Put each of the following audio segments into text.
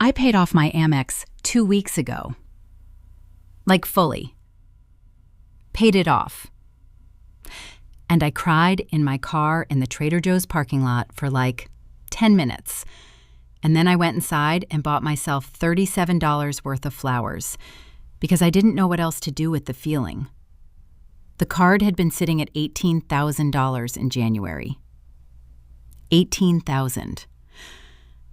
I paid off my Amex 2 weeks ago. Like fully. Paid it off. And I cried in my car in the Trader Joe's parking lot for like 10 minutes. And then I went inside and bought myself $37 worth of flowers because I didn't know what else to do with the feeling. The card had been sitting at $18,000 in January. $18,000.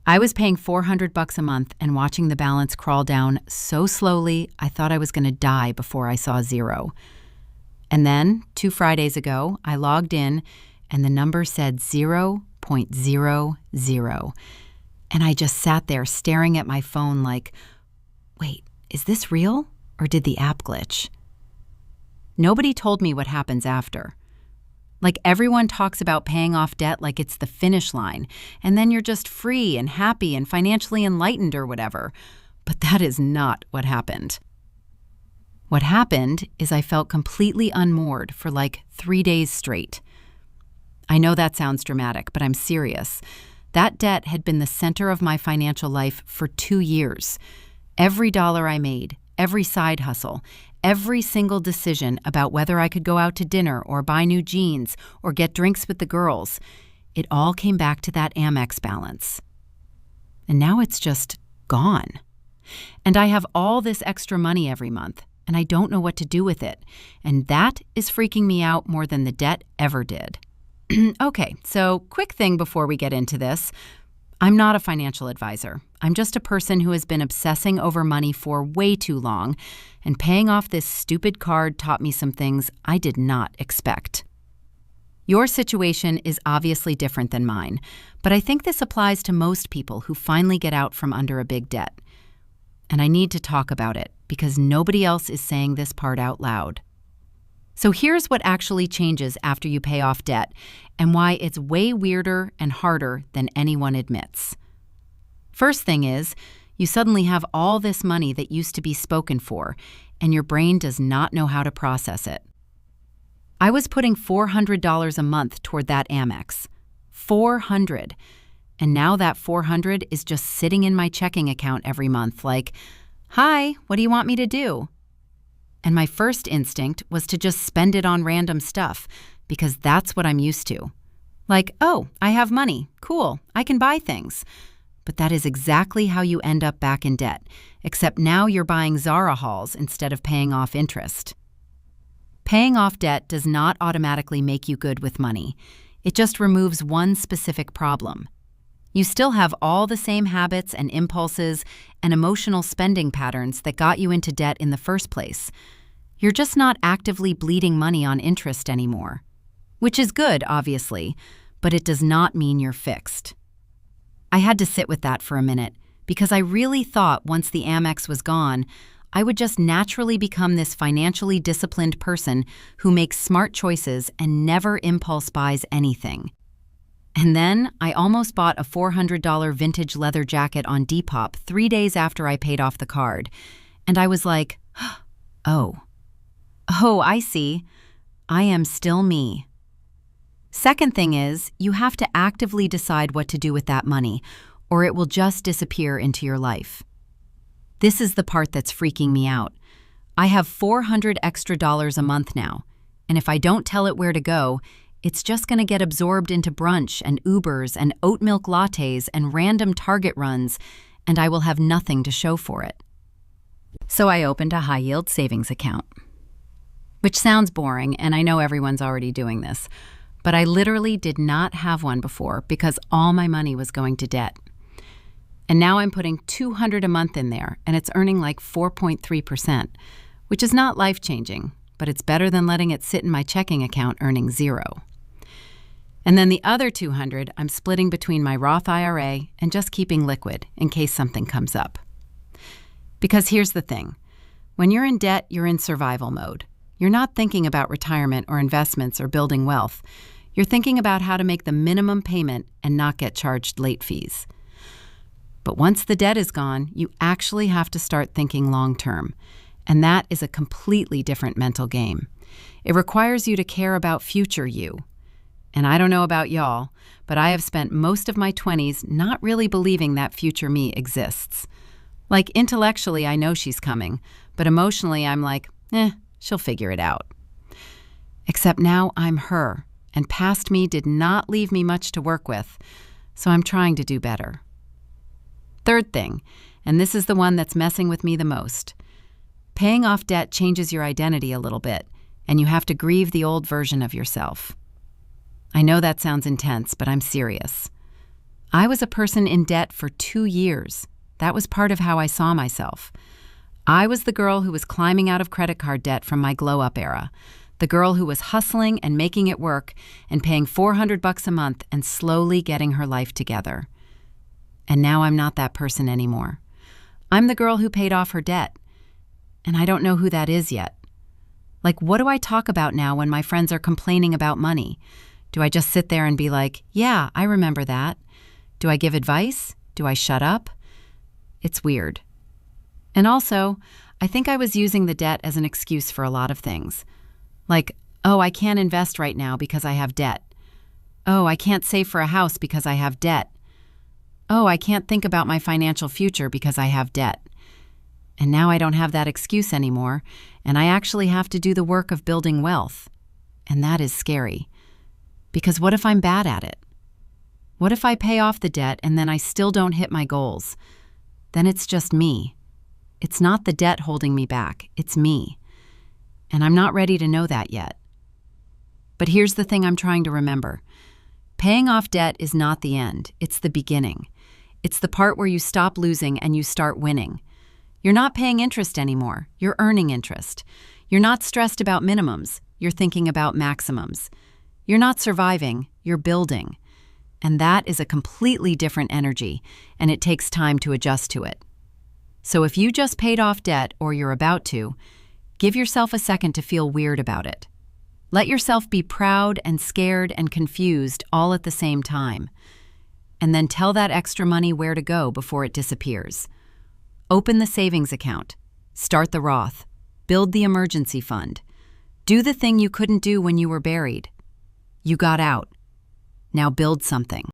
I was paying $400 a month and watching the balance crawl down so slowly I thought I was going to die before I saw zero. And then, 2 Fridays ago, I logged in and the number said 0.00. And I just sat there staring at my phone like, wait, is this real? Or did the app glitch? Nobody told me what happens after. Like everyone talks about paying off debt like it's the finish line, and then you're just free and happy and financially enlightened or whatever. But that is not what happened. What happened is I felt completely unmoored for like 3 days straight. I know that sounds dramatic, but I'm serious. That debt had been the center of my financial life for 2 years. Every dollar I made, every side hustle, every single decision about whether I could go out to dinner or buy new jeans or get drinks with the girls, it all came back to that Amex balance. And now it's just gone. And I have all this extra money every month, and I don't know what to do with it. And that is freaking me out more than the debt ever did. Okay, so quick thing before we get into this. I'm not a financial advisor. I'm just a person who has been obsessing over money for way too long, and paying off this stupid card taught me some things I did not expect. Your situation is obviously different than mine, but I think this applies to most people who finally get out from under a big debt. And I need to talk about it because nobody else is saying this part out loud. So here's what actually changes after you pay off debt and why it's way weirder and harder than anyone admits. First thing is, you suddenly have all this money that used to be spoken for, and your brain does not know how to process it. I was putting $400 a month toward that Amex. $400. And now that $400 is just sitting in my checking account every month like, hi, what do you want me to do? And my first instinct was to just spend it on random stuff, because that's what I'm used to. Like, oh, I have money. Cool, I can buy things. But that is exactly how you end up back in debt, except now you're buying Zara hauls instead of paying off interest. Paying off debt does not automatically make you good with money. It just removes one specific problem. You still have all the same habits and impulses and emotional spending patterns that got you into debt in the first place. You're just not actively bleeding money on interest anymore. Which is good, obviously, but it does not mean you're fixed. I had to sit with that for a minute because I really thought once the Amex was gone, I would just naturally become this financially disciplined person who makes smart choices and never impulse buys anything. And then I almost bought a $400 vintage leather jacket on Depop 3 days after I paid off the card. And I was like, oh, I see. I am still me. Second thing is, you have to actively decide what to do with that money, or it will just disappear into your life. This is the part that's freaking me out. I have $400 extra a month now, and if I don't tell it where to go, it's just going to get absorbed into brunch and Ubers and oat milk lattes and random Target runs, and I will have nothing to show for it. So I opened a high-yield savings account. Which sounds boring, and I know everyone's already doing this, but I literally did not have one before because all my money was going to debt. And now I'm putting $200 a month in there, and it's earning like 4.3%, which is not life-changing, but it's better than letting it sit in my checking account earning 0. And then the other $200 I'm splitting between my Roth IRA and just keeping liquid in case something comes up. Because here's the thing. When you're in debt, you're in survival mode. You're not thinking about retirement or investments or building wealth. You're thinking about how to make the minimum payment and not get charged late fees. But once the debt is gone, you actually have to start thinking long-term. And that is a completely different mental game. It requires you to care about future you. And I don't know about y'all, but I have spent most of my 20s not really believing that future me exists. Like, intellectually, I know she's coming, but emotionally, I'm like, she'll figure it out. Except now I'm her, and past me did not leave me much to work with, so I'm trying to do better. Third thing, and this is the one that's messing with me the most. Paying off debt changes your identity a little bit, and you have to grieve the old version of yourself. I know that sounds intense, but I'm serious. I was a person in debt for 2 years. That was part of how I saw myself. I was the girl who was climbing out of credit card debt from my glow-up era, the girl who was hustling and making it work and paying $400 a month and slowly getting her life together. And now I'm not that person anymore. I'm the girl who paid off her debt, and I don't know who that is yet. Like, what do I talk about now when my friends are complaining about money? Do I just sit there and be like, yeah, I remember that? Do I give advice? Do I shut up? It's weird. And also, I think I was using the debt as an excuse for a lot of things. Like, oh, I can't invest right now because I have debt. Oh, I can't save for a house because I have debt. Oh, I can't think about my financial future because I have debt. And now I don't have that excuse anymore, and I actually have to do the work of building wealth. And that is scary. Because what if I'm bad at it? What if I pay off the debt and then I still don't hit my goals? Then it's just me. It's not the debt holding me back, it's me. And I'm not ready to know that yet. But here's the thing I'm trying to remember. Paying off debt is not the end, it's the beginning. It's the part where you stop losing and you start winning. You're not paying interest anymore, you're earning interest. You're not stressed about minimums, you're thinking about maximums. You're not surviving, you're building. And that is a completely different energy, and it takes time to adjust to it. So if you just paid off debt or you're about to, give yourself a second to feel weird about it. Let yourself be proud and scared and confused all at the same time. And then tell that extra money where to go before it disappears. Open the savings account. Start the Roth. Build the emergency fund. Do the thing you couldn't do when you were buried. You got out. Now build something.